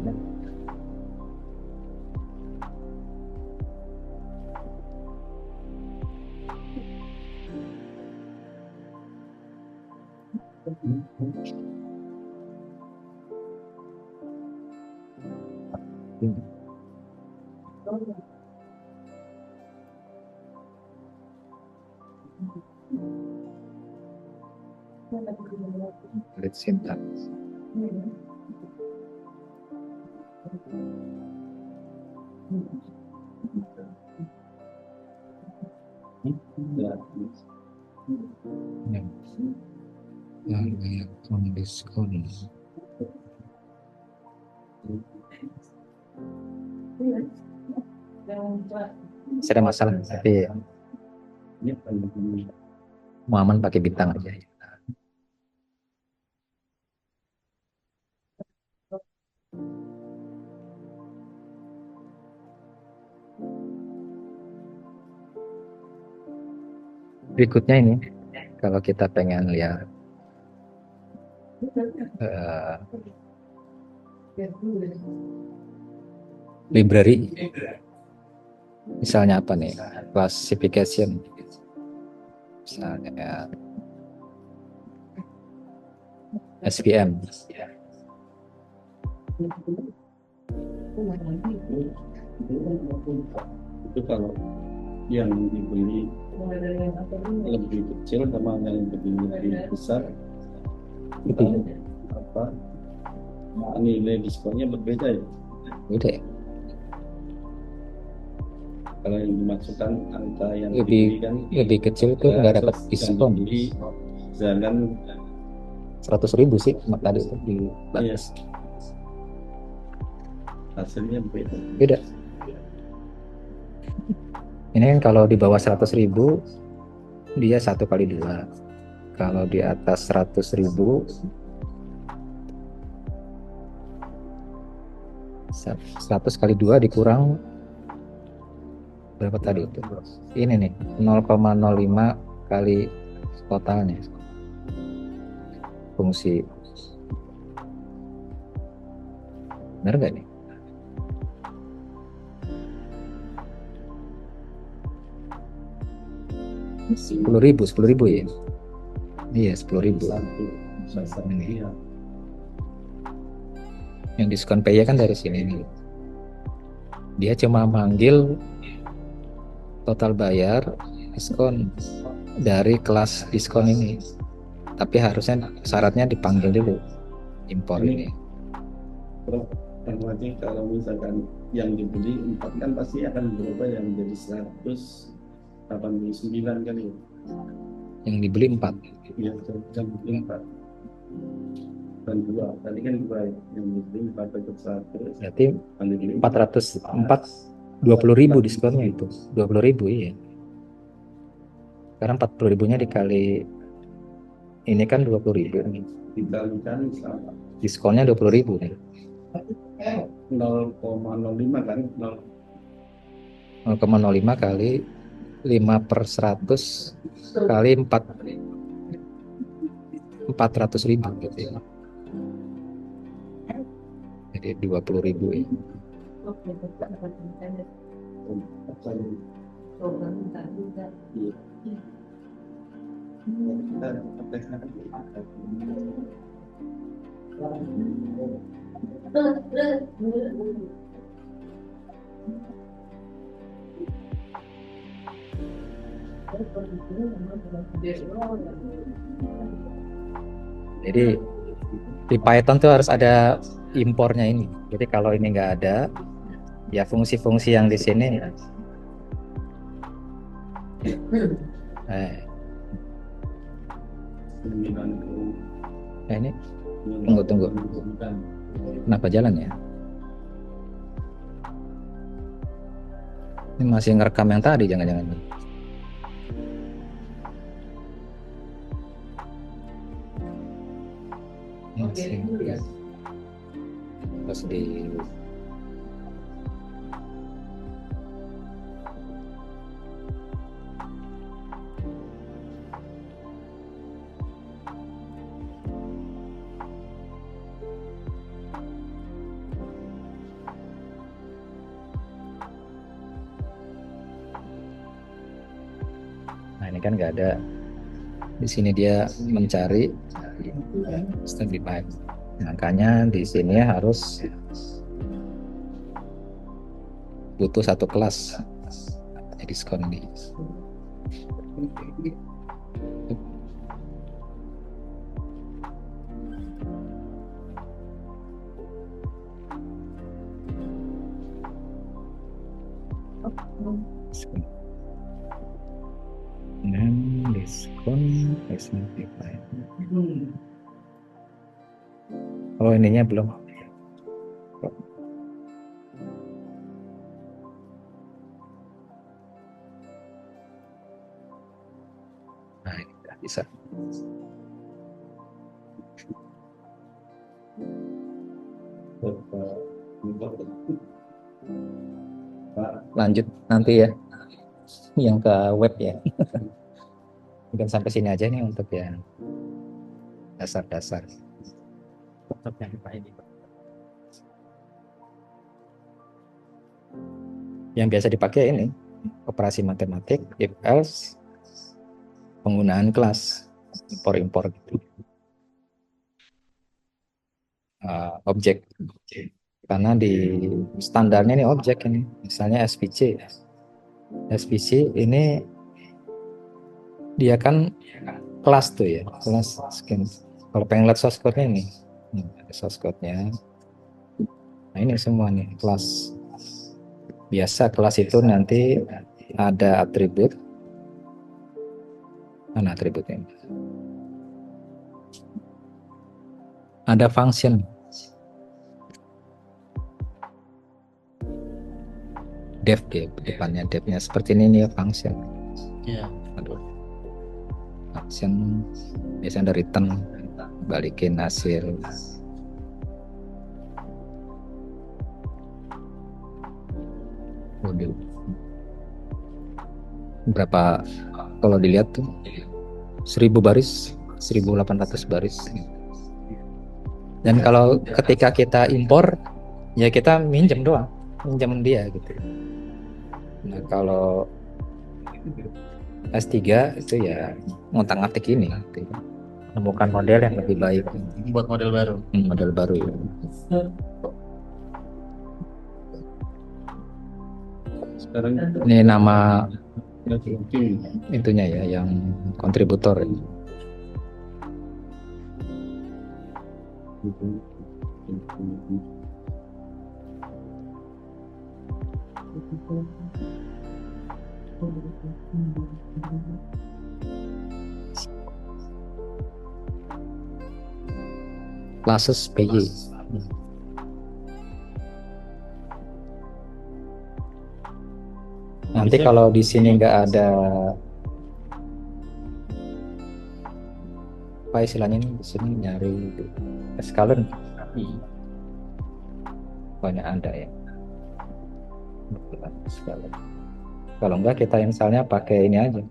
Lead syntax. Ya. Yang diskon. Saya ada masalah, tapi Ini paling mau aman pakai bintang aja. Berikutnya ini, kalau kita pengen lihat library, misalnya apa nih, classification, misalnya SVM. itu kalau yang dibeli lebih kecil sama yang lebih besar itu apa nilai diskonnya berbeda ya. Udah ya? Kalau yang dimasukkan angka yang Lebih- dibeli kan lebih kecil itu nggak dapat yang diskon. dibeli jangan 100.000 sih tadi itu di iya, hasilnya beda. beda. Ini kan kalau di bawah 100.000 dia 1x2. Kalau di atas 100.000 100x2 dikurang berapa tadi itu? Ini nih 0,05 kali totalnya fungsi. Benar nggak nih? Sepuluh ribu ya? Iya 10.000. Satu dasar ini ya. Yang diskon PY kan dari sini nih. Dia cuma manggil total bayar diskon dari kelas diskon ini. Tapi harusnya syaratnya dipanggil dulu impor ini. Yang berarti kalau misalkan yang dibeli 4 kan pasti akan berubah yang menjadi 189 kan ya. Yang dibeli 4. Iya, yang dibeli 4 dan 2. Tadi kan 2 yang dibeli 4 tetap 100. Berarti Yang dibeli 20.000 diskonnya itu. 20.000 iya. Sekarang 40.000-nya dikali ini kan 20.000. dikalikan sama Diskonnya 20.000 nih. 0,05 kan 0,05 kali 5/100 kali 400.000 gitu ya. Jadi 20.000 ya. Jadi di Python tuh harus ada impornya ini. Jadi kalau ini nggak ada, ya fungsi-fungsi yang di sini. Ini tunggu. Kenapa jalan ya? Ini masih ngerekam yang tadi, jangan-jangan. Terus di nah ini kan nggak ada. Di sini dia mencari standby. Makanya di sini harus butuh satu kelas diskon ini. Dan diskon X95. Oh, ininya belum. Nah, ini udah bisa. Lanjut nanti ya, yang ke web ya. Mungkin sampai sini aja nih untuk yang dasar-dasar. Tetap yang ini. Yang biasa dipakai ini operasi matematik, if else, penggunaan kelas, impor gitu. Objek, karena di standarnya ini objek ini, misalnya SVC ini dia kan kelas tuh ya, kelas skin. Kalau pengen lihat source code-nya ini ada source code-nya. Nah, ini semua nih kelas. Biasa kelas itu nanti ada atribut. Mana atributnya? Ada function. Def ya, depannya defnya seperti ini nih function. Iya. Aduh. Function biasanya ada return, balikin hasil. Waduh. Berapa kalau dilihat tuh 1000 baris, 1800 baris. Dan kalau ketika kita impor ya kita minjem doang, minjem dia gitu. Nah, kalau S3 itu ya ngotak-ngatik ini gitu. Menemukan model yang lebih baik, Buat model baru. model baru ya. Sekarang Ini nama tim itunya ya, yang kontributor ya. Classes PY. Nanti kalau di sini nggak ada apa istilahnya ini, di sini nyari escalon banyak ada ya. Escalon. Kalau enggak kita misalnya pakai ini aja,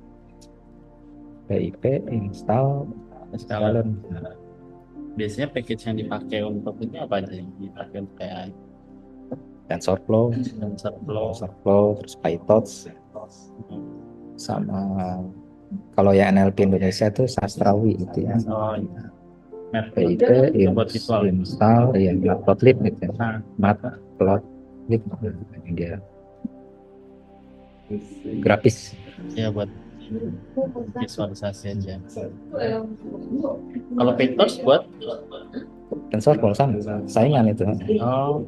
PIP install escalon. Biasanya package yang dipakai untuk ini apa aja yang dipakai untuk kayak TensorFlow, TensorFlow, terus PyTorch, sama kalau yang NLP Indonesia itu Sastrawi gitu ya. oh iya, PIP buat visual. install ya Matplotlib gitu ya. Nah, Matplotlib ini dia grafis. ya buat visualisasi aja. Kalau PyTorch buat TensorFlow sama saingan itu. oh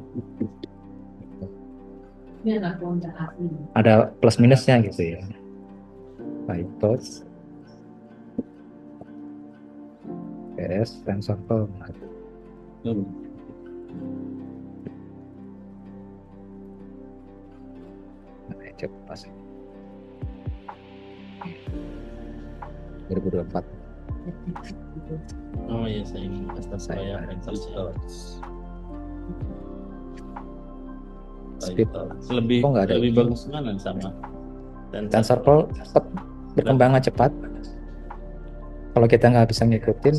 Ada plus minusnya gitu ya. PyTorch, PS, TensorFlow. Coba pas 2024. oh iya saya ingin custom saya PyTorch ya. Speed. Lebih Kok nggak ada? lebih bagus mana sama TensorFlow cepat, berkembangnya cepat. Kalau kita nggak bisa ngikutin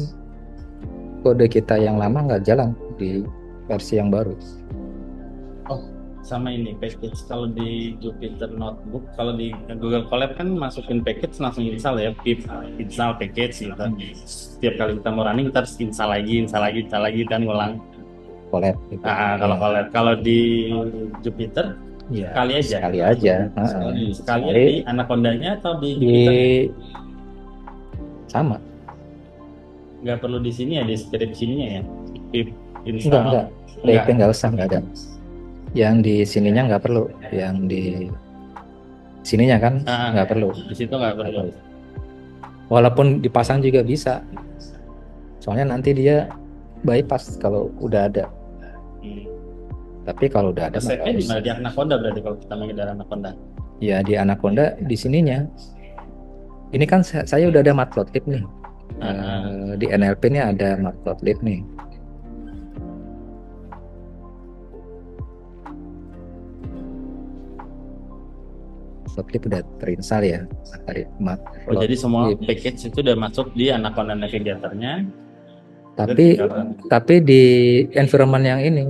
kode kita yang lama, nggak jalan di versi yang baru. sama ini package kalau di Jupyter Notebook, kalau di Google Colab kan masukin package langsung install ya, pip install package gitu. Setiap kali kita mau running kita harus install lagi dan ngulang. Colab gitu. Kalau Colab, kalau di Jupyter Ya, Sekali aja. sekali aja. Sekali Sekali di Anacondanya atau di di Jupiter? sama. Nggak perlu di sini ya, di strip sininya ya. Pip Enggak, install. PIP nggak usah, nggak ada. Yang di sininya nggak perlu, yang di sininya kan Ah, nggak perlu. di situ nggak perlu. Walaupun dipasang juga bisa, soalnya nanti dia bypass kalau udah ada. Hmm. Tapi kalau udah ada mah Resepnya nggak di mana? usah. Di Anaconda berarti kalau kita menghindar Anaconda. Ya di Anaconda di sininya. Ini kan saya udah ada matplotlib nih. Di NLP ini ada matplotlib nih. Matplotlib udah terinstall ya. Oh, jadi semua package itu udah masuk di Anaconda Navigator-nya. Tapi di environment yang ini,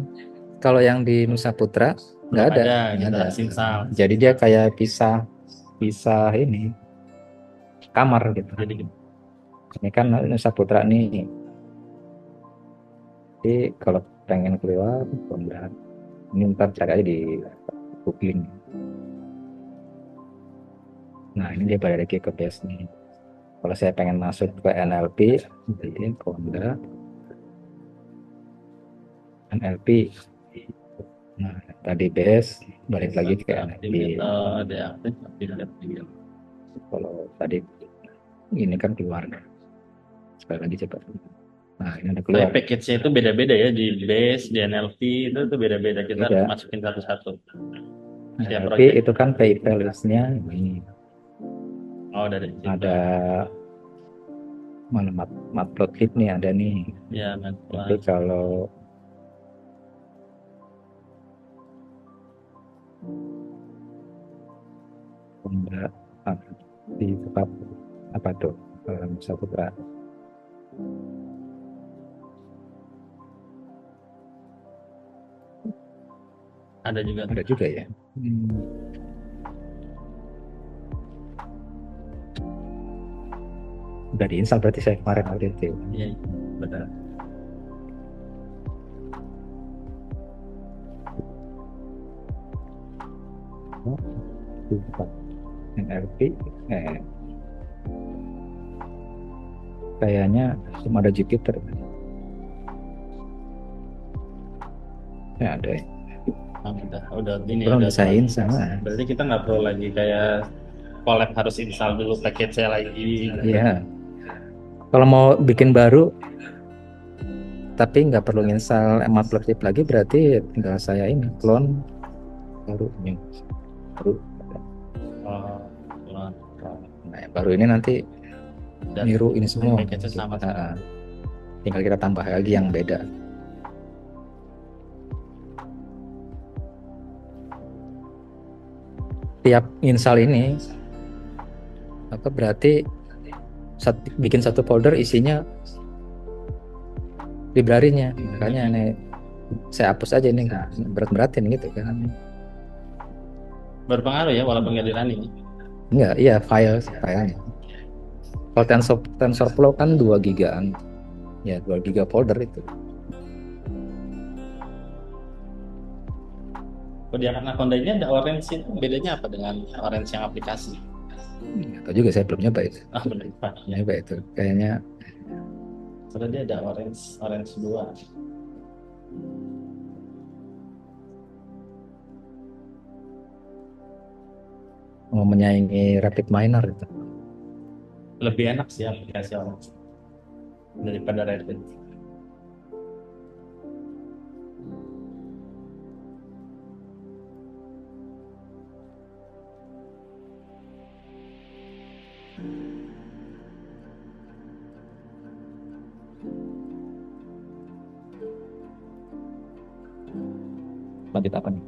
kalau yang di Nusa Putra nggak ada. Kita harus install. Jadi dia kayak pisah ini kamar gitu. Jadi Ini kan Nusa Putra nih. Jadi kalau pengen keluar, ini ntar cari aja di googling. Nah ini dia balik lagi ke base nih. Kalau saya pengen masuk ke NLP, jadi Konda NLP. Nah tadi base, balik lagi ke NLP. Kalau tadi ini kan keluar. Sekali lagi coba. Nah ini ada keluar. Tapi package-nya itu beda-beda ya, di base, di NLP itu tuh beda-beda. Kita harus masukin satu-satu. NLP itu kan PayPal listnya ini. Oh, dari ada mana matplotlib nih ada nih. Ya, tapi kalau enggak di tempat apa tuh Nusa Putra ada juga ya. Udah diinstal berarti saya kemarin waktu itu. Iya, benar. NLP kayaknya cuma ada Jupiter ya ada ya. Udah ini belum udah saya install. Berarti kita nggak perlu lagi kayak collab harus install dulu package-nya lagi. Iya. Kalau mau bikin baru tapi nggak perlu install matplotlib lagi, berarti tinggal saya ini clone baru. Nah, baru ini nanti niru ini semua. Tinggal kita tambah lagi yang beda. Tiap install ini apa berarti bikin satu folder isinya library-nya. Makanya ini saya hapus aja ini, berat-beratin gitu kan. Berpengaruh ya walaupun nggak di running. Enggak, iya filenya. Kalau TensorFlow kan 2 gigaan. Ya 2 giga folder itu. Kalau di Anaconda ini ada orange itu bedanya apa dengan orange yang aplikasi? Atau juga saya belum nyoba itu. Belum nyoba itu. Kayaknya soalnya dia ada orange 2. mau menyaingi RapidMiner itu. Lebih enak sih aplikasi orange daripada Rapid. Lanjut apa nih?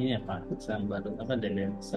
Ini apa? Baru apa Dynamics?